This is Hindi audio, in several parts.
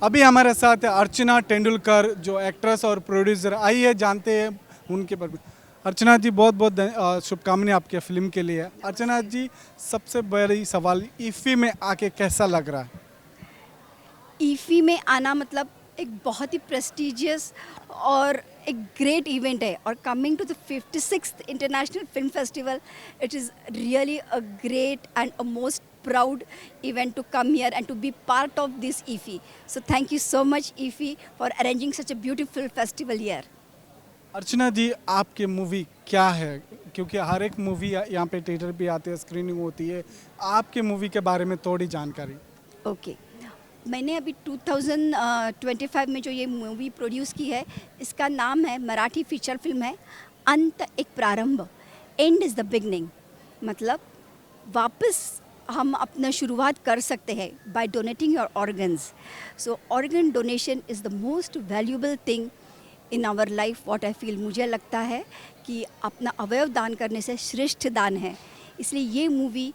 अभी हमारे साथ है अर्चना तेंदुलकर जो एक्ट्रेस और प्रोड्यूसर। आइए जानते हैं उनके पर। अर्चना जी बहुत बहुत शुभकामनाएं आपके फिल्म के लिए। अर्चना जी, सबसे बड़ी सवाल, ईफी में आके कैसा लग रहा है? ईफी में आना मतलब एक बहुत ही प्रेस्टिजियस और एक ग्रेट इवेंट है। और coming to the 56th international film festival, it is really a great and a most proud event to come here and to be part of this IFI. So thank you so much IFI for arranging such a beautiful festival here. अर्चना जी, आपकी मूवी क्या है? क्योंकि हर एक मूवी यहाँ पे थिएटर भी आते हैं, स्क्रीनिंग होती है। आपके मूवी के बारे में थोड़ी जानकारी। ओके, मैंने अभी 2025 में जो ये मूवी प्रोड्यूस की है, इसका नाम है, मराठी फीचर फिल्म है, अंत एक प्रारंभ, एंड इज़ द बिगनिंग। मतलब वापस हम अपना शुरुआत कर सकते हैं by donating your organs. So organ donation is the most valuable thing in our life, what I feel. मुझे लगता है कि अपना अवयव दान करने से श्रेष्ठ दान है। इसलिए ये मूवी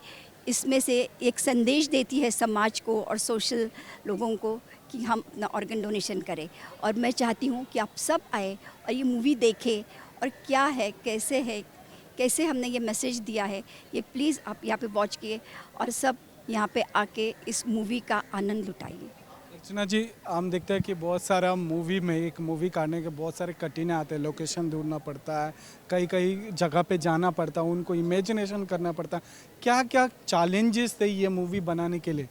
इसमें से एक संदेश देती है समाज को और सोशल लोगों को कि हम अपना ऑर्गन डोनेशन करें। और मैं चाहती हूँ कि आप सब आए और ये मूवी देखें, और क्या है, कैसे हमने ये मैसेज दिया है, ये प्लीज़ आप यहाँ पे वॉच किए और सब यहाँ पे आके इस मूवी का आनंद लुटाइए। अर्चना जी, हम देखते हैं कि बहुत सारा मूवी में, एक मूवी काटने के बहुत सारे कठिनाई आते हैं। लोकेशन ढूंढना पड़ता है, कई कई जगह पे जाना पड़ता है, उनको इमेजिनेशन करना पड़ता है। क्या क्या चैलेंजेस थे ये मूवी बनाने के लिए?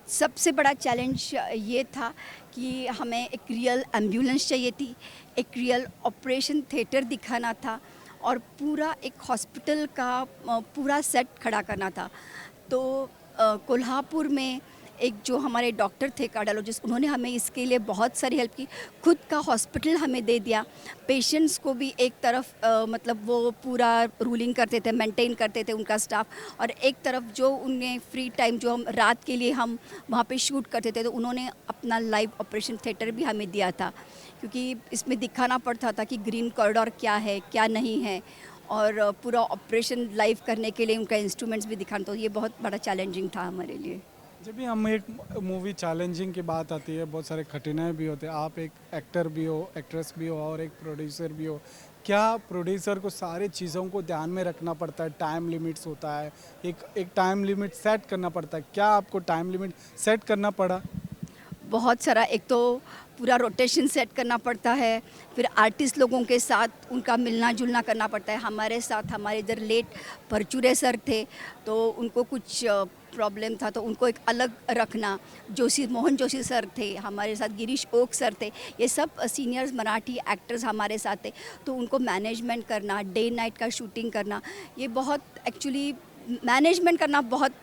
सबसे बड़ा चैलेंज ये था कि हमें एक रियल एम्बुलेंस चाहिए थी, एक रियल ऑपरेशन थिएटर दिखाना था, और पूरा एक हॉस्पिटल का पूरा सेट खड़ा करना था। तो कोल्हापुर में एक जो हमारे डॉक्टर थे, कार्डियोलॉजिस्ट, उन्होंने हमें इसके लिए बहुत सारी हेल्प की। खुद का हॉस्पिटल हमें दे दिया। पेशेंट्स को भी एक तरफ मतलब वो पूरा रूलिंग करते थे, मेंटेन करते थे उनका स्टाफ, और एक तरफ जो उन्हें फ्री टाइम जो हम रात के लिए हम वहाँ पे शूट करते थे, तो उन्होंने अपना लाइव ऑपरेशन थिएटर भी हमें दिया था, क्योंकि इसमें दिखाना पड़ता था कि ग्रीन कॉरिडोर क्या है, क्या नहीं है, और पूरा ऑपरेशन लाइव करने के लिए उनका इंस्ट्रूमेंट्स भी दिखाना। तो ये बहुत बड़ा चैलेंजिंग था हमारे लिए। जब भी हम एक मूवी चैलेंजिंग की बात आती है, बहुत सारे कठिनाई भी होते हैं। आप एक एक्टर भी हो, एक्ट्रेस भी हो और एक प्रोड्यूसर भी हो। क्या प्रोड्यूसर को सारी चीज़ों को ध्यान में रखना पड़ता है? टाइम लिमिट्स होता है, एक टाइम लिमिट सेट करना पड़ता है। क्या आपको टाइम लिमिट सेट करना पड़ा? बहुत सारा, एक तो पूरा रोटेशन सेट करना पड़ता है, फिर आर्टिस्ट लोगों के साथ उनका मिलना जुलना करना पड़ता है। हमारे साथ हमारे इधर लेट परचूरे सर थे, तो उनको कुछ प्रॉब्लम था, तो उनको एक अलग रखना। मोहन जोशी सर थे हमारे साथ, गिरीश ओक सर थे, ये सब सीनियर्स मराठी एक्टर्स हमारे साथ थे। तो उनको मैनेजमेंट करना, डे नाइट का शूटिंग करना, ये बहुत एक्चुअली मैनेजमेंट करना बहुत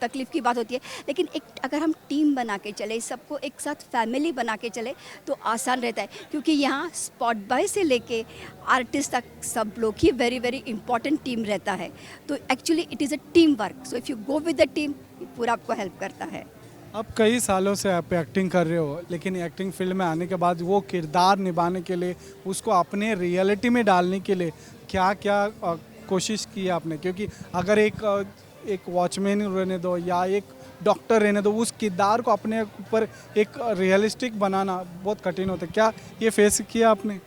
तकलीफ़ की बात होती है। लेकिन एक अगर हम टीम बना के चले, सबको एक साथ फैमिली बना के चले, तो आसान रहता है, क्योंकि यहाँ स्पॉट बाय से लेके आर्टिस्ट तक सब लोग ही वेरी वेरी इंपॉर्टेंट टीम रहता है। तो actually it is a team work. So if you go with the team, पूरा आपको हेल्प करता है। आप कई सालों से आप एक्टिंग कर रहे हो, लेकिन एक्टिंग फील्ड में आने के बाद वो किरदार निभाने के लिए, उसको अपने रियलिटी में डालने के लिए क्या क्या कोशिश की है आपने? क्योंकि अगर एक वॉचमैन रहने दो या एक डॉक्टर रहने दो, उस किरदार को अपने ऊपर एक रियलिस्टिक बनाना बहुत कठिन होता है। क्या ये फेस किया आपने?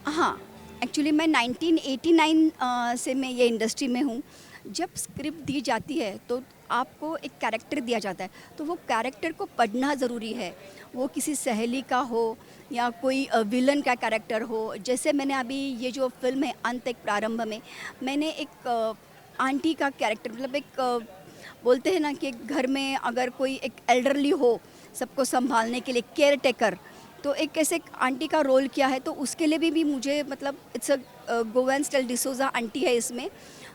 हाँ, एक्चुअली मैं 1989 से मैं ये इंडस्ट्री में हूँ। जब स्क्रिप्ट दी जाती है तो आपको एक कैरेक्टर दिया जाता है, तो वो कैरेक्टर को पढ़ना ज़रूरी है। वो किसी सहेली का हो या कोई विलन का कैरेक्टर हो। जैसे मैंने अभी ये जो फ़िल्म है अंत एक प्रारंभ में, मैंने एक आंटी का कैरेक्टर, मतलब एक बोलते हैं ना कि एक घर में अगर कोई एक एल्डरली हो, सबको सँभालने के लिए केयर टेकर, तो एक ऐसे आंटी का रोल किया है। तो उसके लिए भी मुझे, मतलब it's a Goan style D'Souza aunty है इसमें।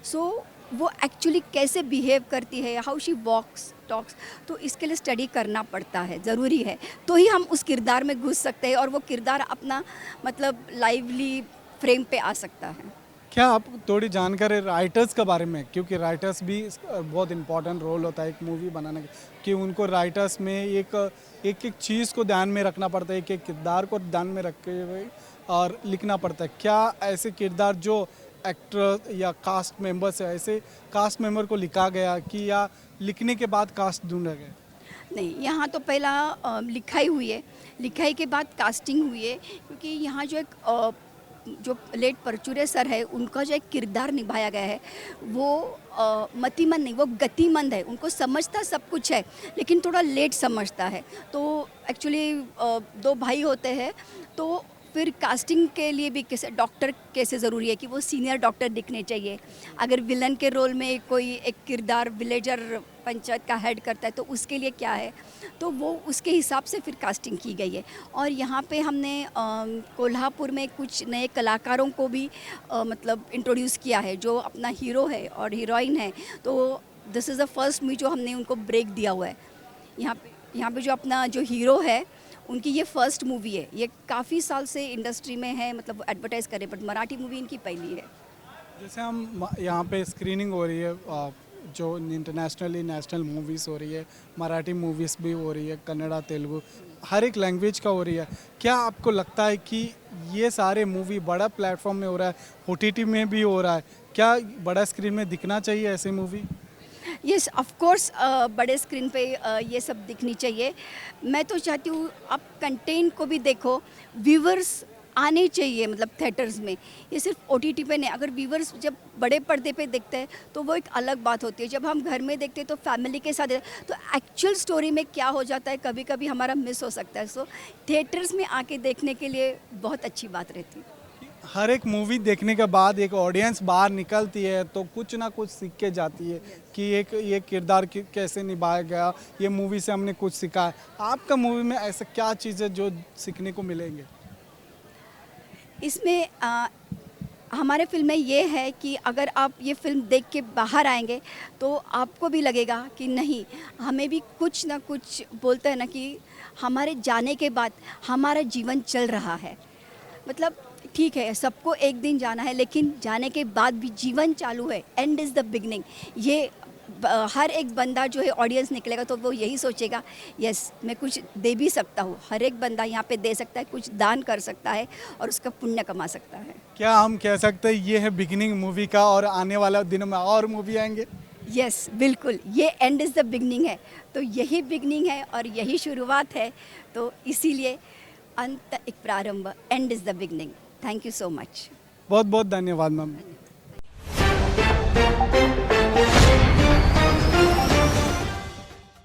सो वो एक्चुअली कैसे बिहेव करती है, हाउ शी वॉक्स टॉक्स, तो इसके लिए स्टडी करना पड़ता है, ज़रूरी है। तो ही हम उस किरदार में घुस सकते हैं और वो किरदार अपना मतलब लाइवली फ्रेम पे आ सकता है। क्या आप थोड़ी जानकारी राइटर्स के बारे में, क्योंकि राइटर्स भी बहुत इम्पोर्टेंट रोल होता है एक मूवी बनाने का, कि उनको राइटर्स में एक एक एक चीज़ को ध्यान में रखना पड़ता है, एक एक किरदार को ध्यान में रखे हुए और लिखना पड़ता है। क्या ऐसे किरदार जो एक्टर या कास्ट मेंबर्स है, ऐसे कास्ट मेंबर को लिखा गया कि या लिखने के बाद कास्ट ढूंढा गया? नहीं, यहाँ तो पहला लिखाई हुई है, लिखाई के बाद कास्टिंग हुई है, क्योंकि यहाँ जो एक जो लेट परचूरे सर है, उनका जो एक किरदार निभाया गया है वो मतिमंद नहीं, वो गतिमंद है। उनको समझता सब कुछ है लेकिन थोड़ा लेट समझता है। तो एक्चुअली दो भाई होते हैं, तो फिर कास्टिंग के लिए भी कैसे डॉक्टर कैसे ज़रूरी है कि वो सीनियर डॉक्टर दिखने चाहिए। अगर विलन के रोल में कोई एक किरदार विलेजर पंचायत का हेड करता है तो उसके लिए क्या है, तो वो उसके हिसाब से फिर कास्टिंग की गई है। और यहाँ पे हमने कोल्हापुर में कुछ नए कलाकारों को भी मतलब इंट्रोड्यूस किया है, जो अपना हीरो है और हीरोइन है। तो this is the first movie जो हमने उनको ब्रेक दिया हुआ है। यहाँ पे जो अपना जो हीरो है उनकी ये फर्स्ट मूवी है। ये काफ़ी साल से इंडस्ट्री में है, मतलब एडवर्टाइज़ करें, बट मराठी मूवी इनकी पहली है। जैसे हम यहाँ पे स्क्रीनिंग हो रही है, जो इंटरनेशनली नेशनल मूवीज़ हो रही है, मराठी मूवीज़ भी हो रही है, कन्नड़ा, तेलुगु, हर एक लैंग्वेज का हो रही है। क्या आपको लगता है कि ये सारे मूवी बड़ा प्लेटफॉर्म में हो रहा है, OTT में भी हो रहा है, क्या बड़ा स्क्रीन में दिखना चाहिए ऐसे मूवी? यस, ऑफ कोर्स बड़े स्क्रीन पे ये सब दिखनी चाहिए। मैं तो चाहती हूँ आप कंटेंट को भी देखो, व्यूवर्स आने चाहिए मतलब थिएटर्स में, ये सिर्फ OTT पे नहीं। अगर व्यूवर्स जब बड़े पर्दे पे देखते हैं तो वो एक अलग बात होती है। जब हम घर में देखते हैं तो फैमिली के साथ तो एक्चुअल स्टोरी में क्या हो जाता है कभी कभी हमारा मिस हो सकता है। सो थिएटर्स में आके देखने के लिए बहुत अच्छी बात रहती है। हर एक मूवी देखने के बाद एक ऑडियंस बाहर निकलती है तो कुछ ना कुछ सीख के जाती है कि ये किरदार कैसे निभाया गया, ये मूवी से हमने कुछ सीखा है। आपका मूवी में ऐसा क्या चीज़ है जो सीखने को मिलेंगे? इसमें हमारे फिल्म में ये है कि अगर आप ये फिल्म देख के बाहर आएंगे तो आपको भी लगेगा कि नहीं, हमें भी कुछ ना कुछ बोलते हैं ना कि हमारे जाने के बाद हमारा जीवन चल रहा है। मतलब ठीक है, सबको एक दिन जाना है, लेकिन जाने के बाद भी जीवन चालू है। And is the beginning. ये हर एक बंदा जो है ऑडियंस निकलेगा तो वो यही सोचेगा, यस मैं कुछ दे भी सकता हूँ। हर एक बंदा यहाँ पे दे सकता है, कुछ दान कर सकता है और उसका पुण्य कमा सकता है। क्या हम कह सकते हैं ये है बिगिनिंग मूवी का और आने वाले दिनों में और मूवी आएंगे? यस, बिल्कुल, ये एंड इज़ द बिगनिंग है, तो यही बिगनिंग है और यही शुरुआत है। तो इसीलिए अंत एक प्रारंभ, and is the beginning. Thank you so much. बहुत बहुत धन्यवाद मैम।